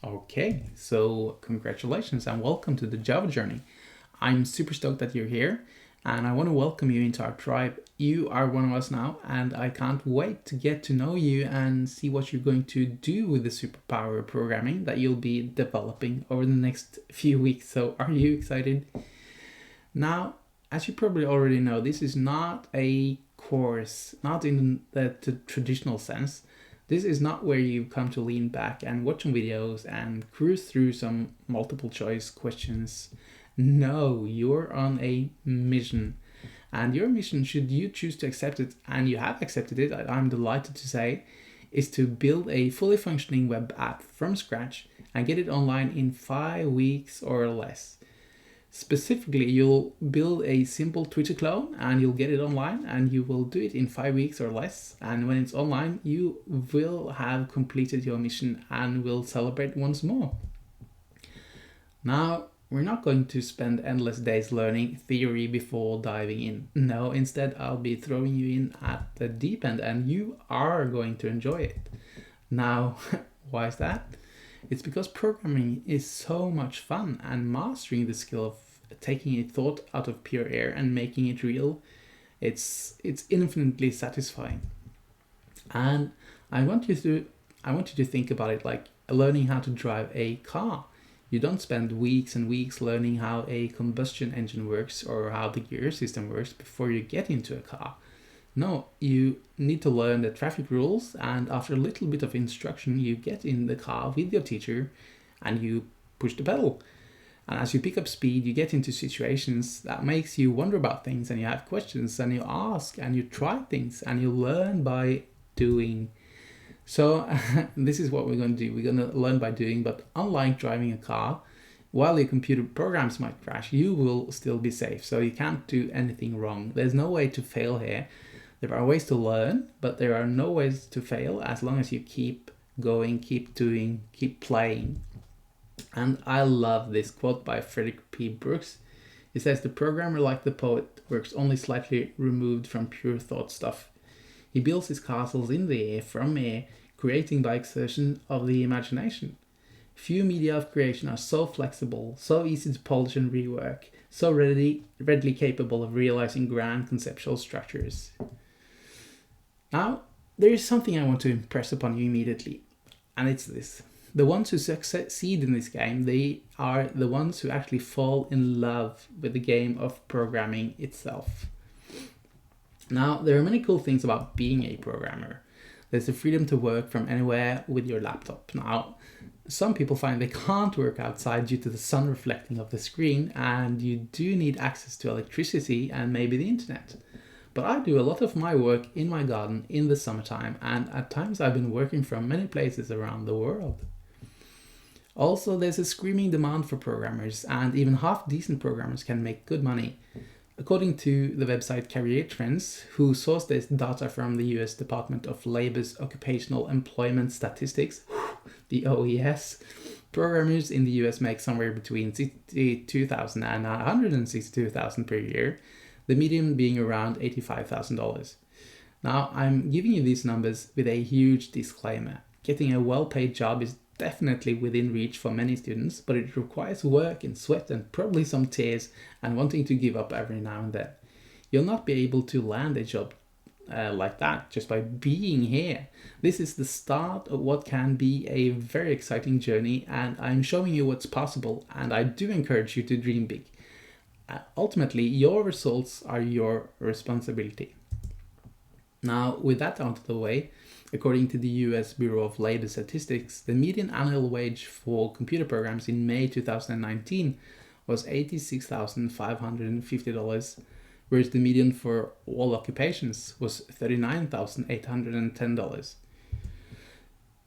Okay, so congratulations and welcome to the Java journey. I'm super stoked that you're here and I want to welcome you into our tribe. You are one of us now and I can't wait to get to know you and see what you're going to do with the superpower of programming that you'll be developing over the next few weeks. So are you excited? Now, as you probably already know, this is not a course, not in the traditional sense. This is not where you come to lean back and watch some videos and cruise through some multiple choice questions. No, you're on a mission. And your mission, should you choose to accept it, and you have accepted it, I'm delighted to say, is to build a fully functioning web app from scratch and get it online in 5 weeks or less. Specifically, you'll build a simple Twitter clone and you'll get it online and you will do it in 5 weeks or less. And when it's online, you will have completed your mission and will celebrate once more. Now, we're not going to spend endless days learning theory before diving in. No, instead, I'll be throwing you in at the deep end and you are going to enjoy it. Now, why is that? It's because programming is so much fun and mastering the skill of taking a thought out of pure air and making it real, it's infinitely satisfying. And I want you to think about it like learning how to drive a car. You don't spend weeks and weeks learning how a combustion engine works or how the gear system works before you get into a car. No, you need to learn the traffic rules, and after a little bit of instruction, you get in the car with your teacher and you push the pedal. And as you pick up speed, you get into situations that makes you wonder about things and you have questions and you ask and you try things and you learn by doing. So this is what we're going to do. We're going to learn by doing, but unlike driving a car, while your computer programs might crash, you will still be safe. So you can't do anything wrong. There's no way to fail here. There are ways to learn, but there are no ways to fail as long as you keep going, keep doing, keep playing. And I love this quote by Frederick P. Brooks. He says, "The programmer, like the poet, works only slightly removed from pure thought stuff. He builds his castles in the air, from air, creating by exertion of the imagination. Few media of creation are so flexible, so easy to polish and rework, so readily capable of realizing grand conceptual structures." Now, there is something I want to impress upon you immediately, and it's this. The ones who succeed in this game, they are the ones who actually fall in love with the game of programming itself. Now, there are many cool things about being a programmer. There's the freedom to work from anywhere with your laptop. Now, some people find they can't work outside due to the sun reflecting off the screen, and you do need access to electricity and maybe the internet. But I do a lot of my work in my garden in the summertime, and at times I've been working from many places around the world. Also, there's a screaming demand for programmers, and even half-decent programmers can make good money. According to the website Career Trends, who sourced this data from the US Department of Labor's Occupational Employment Statistics, the OES, programmers in the US make somewhere between $62,000 and $162,000 per year, the median being around $85,000. Now, I'm giving you these numbers with a huge disclaimer. Getting a well-paid job is definitely within reach for many students, but it requires work and sweat and probably some tears and wanting to give up every now and then. You'll not be able to land a job like that just by being here. This is the start of what can be a very exciting journey, and I'm showing you what's possible, and I do encourage you to dream big. Ultimately, your results are your responsibility. Now, with that out of the way, according to the US Bureau of Labor Statistics, the median annual wage for computer programs in May 2019 was $86,550, whereas the median for all occupations was $39,810.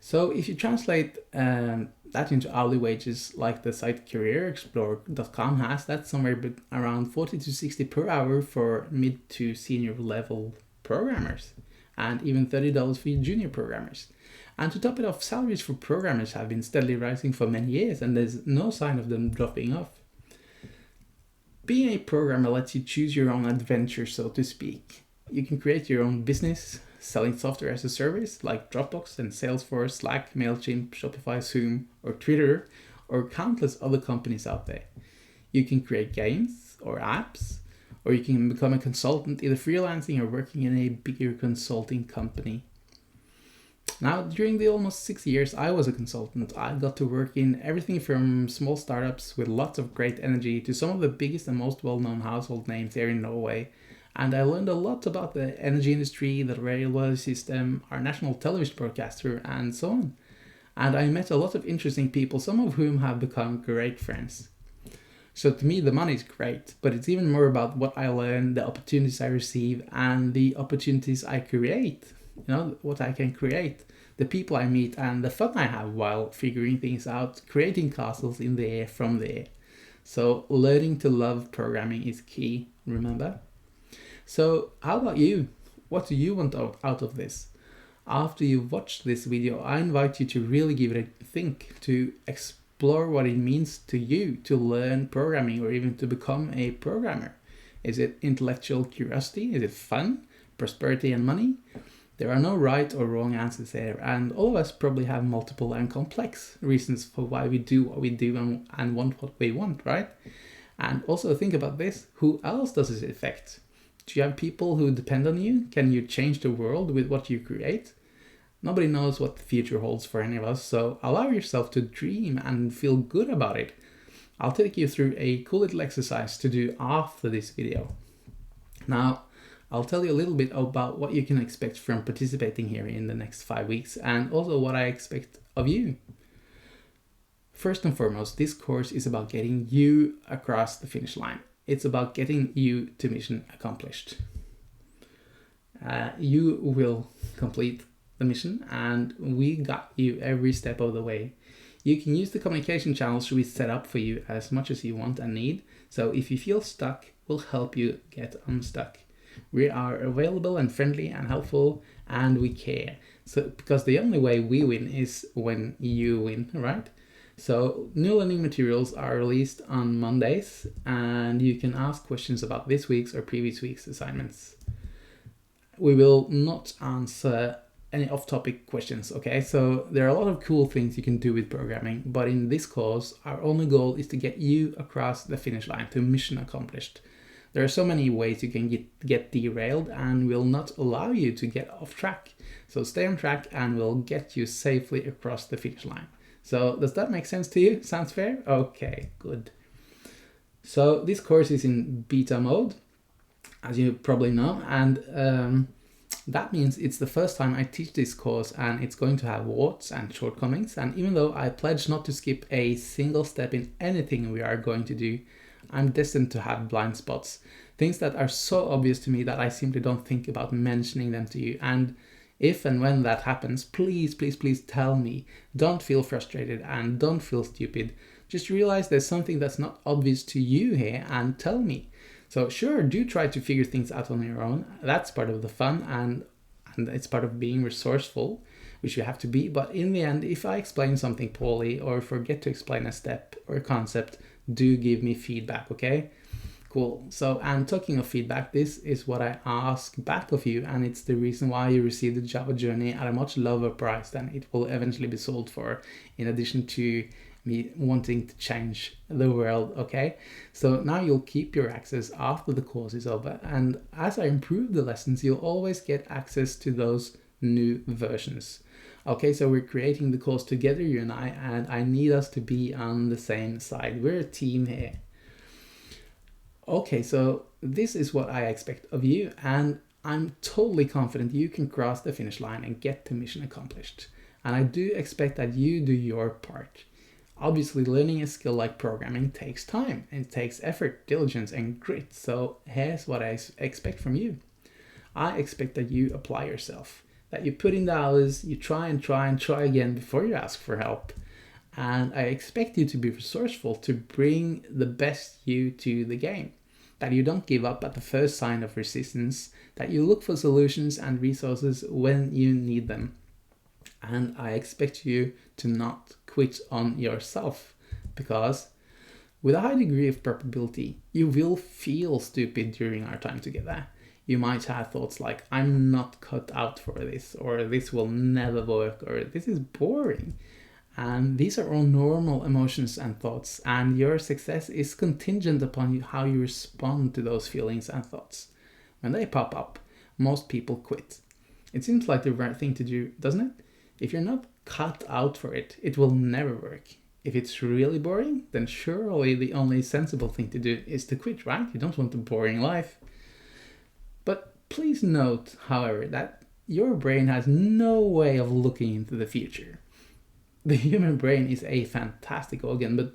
So if you translate that into hourly wages, like the site careerexplorer.com has, that's somewhere around 40 to 60 per hour for mid to senior level programmers, and even $30 for junior programmers. And to top it off, salaries for programmers have been steadily rising for many years, and there's no sign of them dropping off. Being a programmer lets you choose your own adventure, so to speak. You can create your own business, selling software as a service like Dropbox and Salesforce, Slack, MailChimp, Shopify, Zoom, or Twitter, or countless other companies out there. You can create games or apps, or you can become a consultant, either freelancing or working in a bigger consulting company. Now, during the almost 6 years I was a consultant, I got to work in everything from small startups with lots of great energy to some of the biggest and most well-known household names here in Norway. And I learned a lot about the energy industry, the railway system, our national television broadcaster, and so on. And I met a lot of interesting people, some of whom have become great friends. So to me, the money is great, but it's even more about what I learn, the opportunities I receive, and the opportunities I create. What I can create, the people I meet, and the fun I have while figuring things out, creating castles in the air from there. So learning to love programming is key, remember? So how about you? What do you want out of this? After you've watched this video, I invite you to really give it a think, to explore what it means to you to learn programming or even to become a programmer. Is it intellectual curiosity? Is it fun, prosperity and money? There are no right or wrong answers there, and all of us probably have multiple and complex reasons for why we do what we do and want what we want, right? And also think about this, who else does it affect? Do you have people who depend on you? Can you change the world with what you create? Nobody knows what the future holds for any of us, so allow yourself to dream and feel good about it. I'll take you through a cool little exercise to do after this video. Now, I'll tell you a little bit about what you can expect from participating here in the next 5 weeks, and also what I expect of you. First and foremost, this course is about getting you across the finish line. It's about getting you to mission accomplished. You will complete the mission, and we got you every step of the way. You can use the communication channels we set up for you as much as you want and need. So if you feel stuck, we'll help you get unstuck. We are available and friendly and helpful, and we care. So because the only way we win is when you win, right? So new learning materials are released on Mondays, and you can ask questions about this week's or previous week's assignments. We will not answer any off-topic questions, okay? So there are a lot of cool things you can do with programming, but in this course, our only goal is to get you across the finish line, to mission accomplished. There are so many ways you can get derailed, and we'll not allow you to get off track. So stay on track and we'll get you safely across the finish line. So does that make sense to you? Sounds fair? Okay, good. So this course is in beta mode, as you probably know, and that means it's the first time I teach this course, and it's going to have warts and shortcomings. And even though I pledge not to skip a single step in anything we are going to do, I'm destined to have blind spots. Things that are so obvious to me that I simply don't think about mentioning them to you. And if and when that happens, please, please, please tell me. Don't feel frustrated and don't feel stupid. Just realize there's something that's not obvious to you here and tell me. So sure, do try to figure things out on your own. That's part of the fun, and it's part of being resourceful, which you have to be. But in the end, if I explain something poorly or forget to explain a step or a concept, do give me feedback, okay? Cool. So, and talking of feedback, this is what I ask back of you, and it's the reason why you receive the Java Journey at a much lower price than it will eventually be sold for, in addition to me wanting to change the world, okay? So now you'll keep your access after the course is over, and as I improve the lessons, you'll always get access to those new versions. Okay, so we're creating the course together, you and I need us to be on the same side. We're a team here. Okay, so this is what I expect of you, and I'm totally confident you can cross the finish line and get the mission accomplished. And I do expect that you do your part. Obviously, learning a skill like programming takes time, and it takes effort, diligence, and grit. So here's what I expect from you. I expect that you apply yourself, that you put in the hours, you try again before you ask for help. And I expect you to be resourceful, to bring the best you to the game, that you don't give up at the first sign of resistance, that you look for solutions and resources when you need them. And I expect you to not quit on yourself, because with a high degree of probability, you will feel stupid during our time together. You might have thoughts like, I'm not cut out for this, or this will never work, or this is boring. And these are all normal emotions and thoughts, and your success is contingent upon how you respond to those feelings and thoughts. When they pop up, most people quit. It seems like the right thing to do, doesn't it? If you're not cut out for it, it will never work. If it's really boring, then surely the only sensible thing to do is to quit, right? You don't want a boring life. But please note, however, that your brain has no way of looking into the future. The human brain is a fantastic organ, but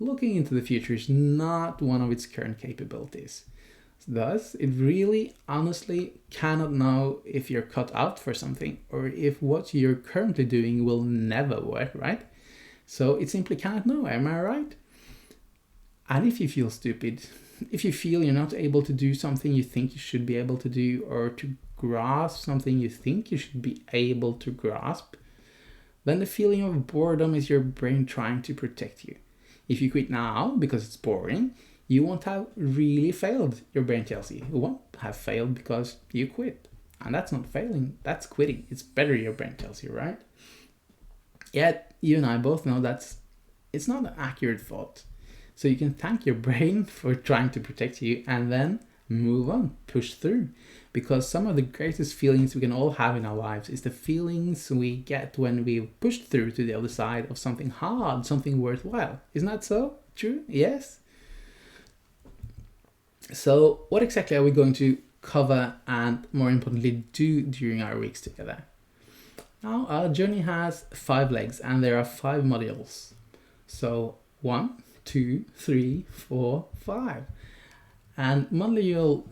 looking into the future is not one of its current capabilities. Thus, it really honestly cannot know if you're cut out for something or if what you're currently doing will never work, right? So it simply cannot know, am I right? And if you feel stupid, if you feel you're not able to do something you think you should be able to do, or to grasp something you think you should be able to grasp, then the feeling of boredom is your brain trying to protect you. If you quit now because it's boring, you won't have really failed, your brain tells you. You won't have failed because you quit. And that's not failing, that's quitting. It's better, your brain tells you, right? Yet, you and I both know it's not an accurate thought. So you can thank your brain for trying to protect you and then move on, push through. Because some of the greatest feelings we can all have in our lives is the feelings we get when we've pushed through to the other side of something hard, something worthwhile. Isn't that so? True? Yes? So what exactly are we going to cover and, more importantly, do during our weeks together? Now, our journey has 5 legs and there are 5 modules. So 1, 2, 3, 4, 5. And module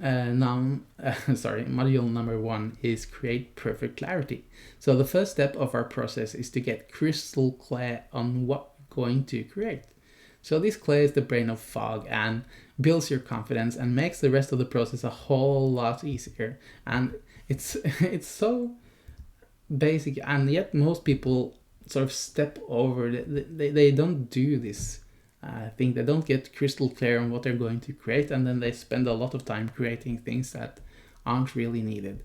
number 1 is create perfect clarity. So the first step of our process is to get crystal clear on what we're going to create. So this clears the brain of fog and builds your confidence and makes the rest of the process a whole lot easier. And it's so basic, and yet most people sort of step over it. They don't do this. I think they don't get crystal clear on what they're going to create, and then they spend a lot of time creating things that aren't really needed.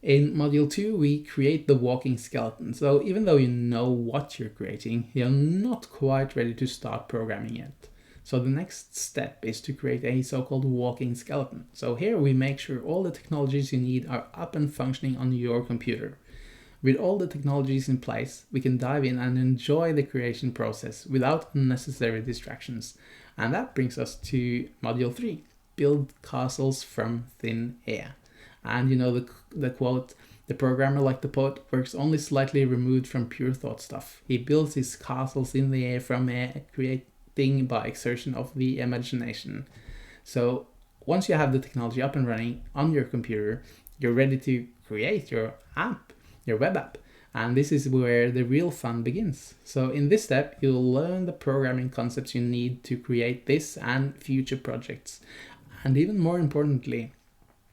In module 2, we create the walking skeleton. So even though you know what you're creating, you're not quite ready to start programming yet. So the next step is to create a so-called walking skeleton. So here we make sure all the technologies you need are up and functioning on your computer. With all the technologies in place, we can dive in and enjoy the creation process without unnecessary distractions. And that brings us to module 3, build castles from thin air. And you know the quote, the programmer, like the poet, works only slightly removed from pure thought stuff. He builds his castles in the air from air, creating by exertion of the imagination. So once you have the technology up and running on your computer, you're ready to create your app, your web app. And this is where the real fun begins. So in this step, you'll learn the programming concepts you need to create this and future projects. And even more importantly,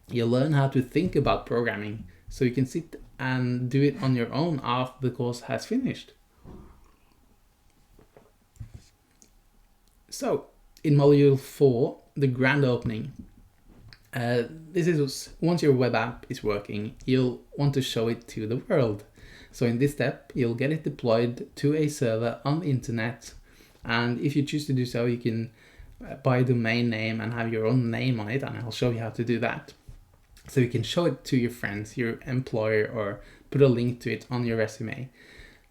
you'll learn how to think about programming so you can sit and do it on your own after the course has finished. So in module 4, the grand opening. This is once your web app is working, you'll want to show it to the world. So in this step, you'll get it deployed to a server on the internet. And if you choose to do so, you can buy a domain name and have your own name on it. And I'll show you how to do that. So you can show it to your friends, your employer, or put a link to it on your resume.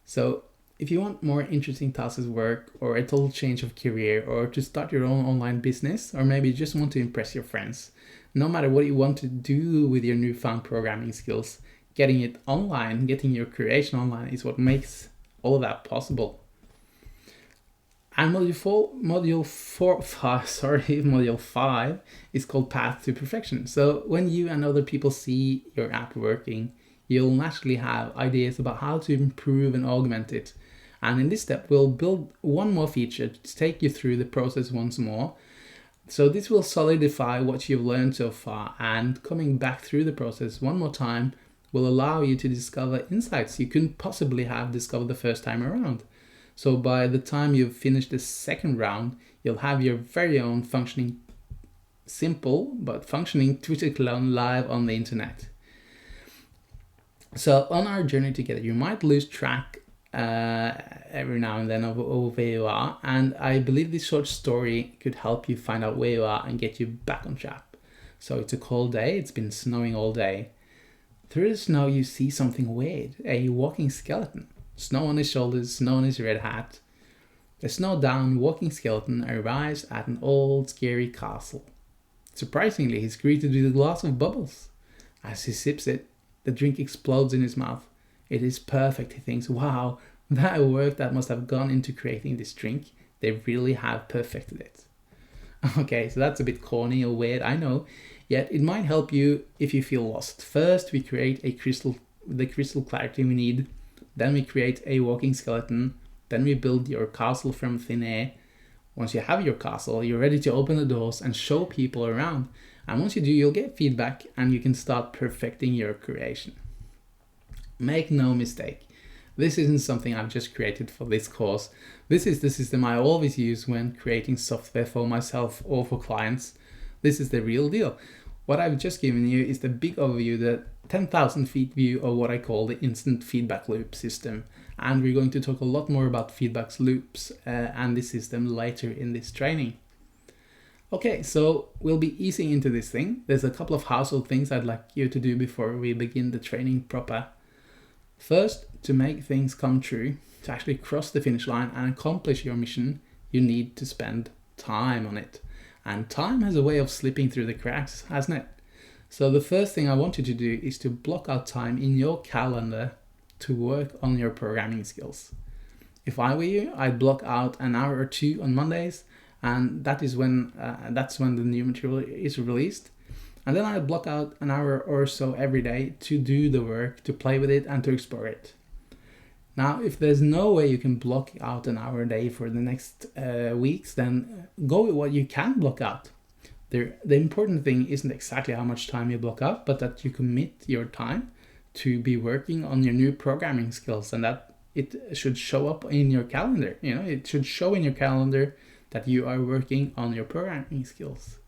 So if you want more interesting tasks at work, or a total change of career, or to start your own online business, or maybe you just want to impress your friends, no matter what you want to do with your newfound programming skills, getting it online, getting your creation online is what makes all of that possible. And module 5 is called Path to Perfection. So when you and other people see your app working, you'll naturally have ideas about how to improve and augment it. And in this step, we'll build one more feature to take you through the process once more. So this will solidify what you've learned so far, and coming back through the process one more time will allow you to discover insights you couldn't possibly have discovered the first time around. So by the time you've finished the second round, you'll have your very own functioning simple but functioning Twitter clone live on the internet. So on our journey together, you might lose track every now and then of where you are, and I believe this short story could help you find out where you are and get you back on track. So it's a cold day, it's been snowing all day. Through the snow you see something weird, a walking skeleton. Snow on his shoulders, snow on his red hat. The snowed-down walking skeleton arrives at an old scary castle. Surprisingly, he's greeted with a glass of bubbles. As he sips it, the drink explodes in his mouth. It is perfect, he thinks. Wow, that work that must have gone into creating this drink. They really have perfected it. Okay, so that's a bit corny or weird, I know. Yet it might help you if you feel lost. First, we create the crystal clarity we need. Then we create a walking skeleton. Then we build your castle from thin air. Once you have your castle, you're ready to open the doors and show people around. And once you do, you'll get feedback and you can start perfecting your creation. Make no mistake, this isn't something I've just created for this course. This is the system I always use when creating software for myself or for clients. This is the real deal. What I've just given you is the big overview, the 10,000 feet view of what I call the instant feedback loop system. And we're going to talk a lot more about feedback loops and this system later in this training. Okay, so we'll be easing into this thing. There's a couple of household things I'd like you to do before we begin the training proper. First, to make things come true, to actually cross the finish line and accomplish your mission, you need to spend time on it. And time has a way of slipping through the cracks, hasn't it? So the first thing I want you to do is to block out time in your calendar to work on your programming skills. If I were you, I'd block out an hour or two on Mondays, and that's when the new material is released. And then I'd block out an hour or so every day to do the work, to play with it and to explore it. Now, if there's no way you can block out an hour a day for the next weeks, then go with what you can block out. The important thing isn't exactly how much time you block out, but that you commit your time to be working on your new programming skills, and that it should show up in your calendar. You know, it should show in your calendar that you are working on your programming skills.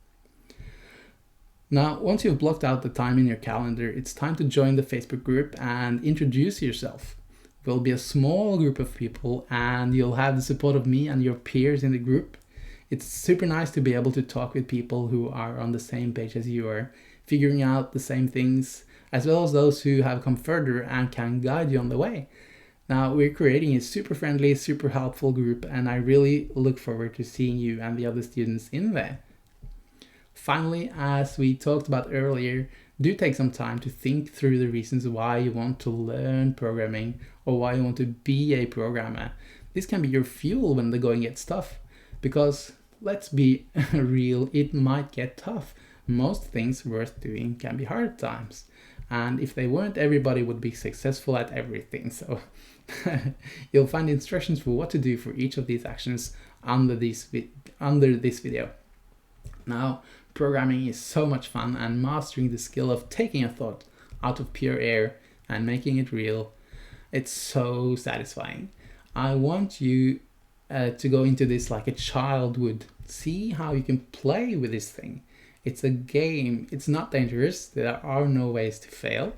Now, once you've blocked out the time in your calendar, it's time to join the Facebook group and introduce yourself. It will be a small group of people and you'll have the support of me and your peers in the group. It's super nice to be able to talk with people who are on the same page as you are, figuring out the same things, as well as those who have come further and can guide you on the way. Now, we're creating a super friendly, super helpful group, and I really look forward to seeing you and the other students in there. Finally, as we talked about earlier, do take some time to think through the reasons why you want to learn programming or why you want to be a programmer. This can be your fuel when the going gets tough, because let's be real, it might get tough. Most things worth doing can be hard at times. And if they weren't, everybody would be successful at everything. So you'll find instructions for what to do for each of these actions under this video. Now, programming is so much fun, and mastering the skill of taking a thought out of pure air and making it real, it's so satisfying. I want you to go into this like a child would. See how you can play with this thing. It's a game. It's not dangerous. There are no ways to fail.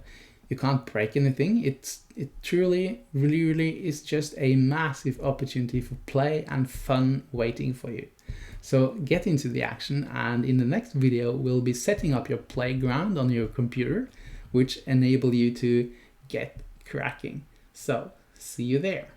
You can't break anything. It truly, really is just a massive opportunity for play and fun waiting for you. So get into the action, and in the next video we'll be setting up your playground on your computer, which enable you to get cracking. So see you there.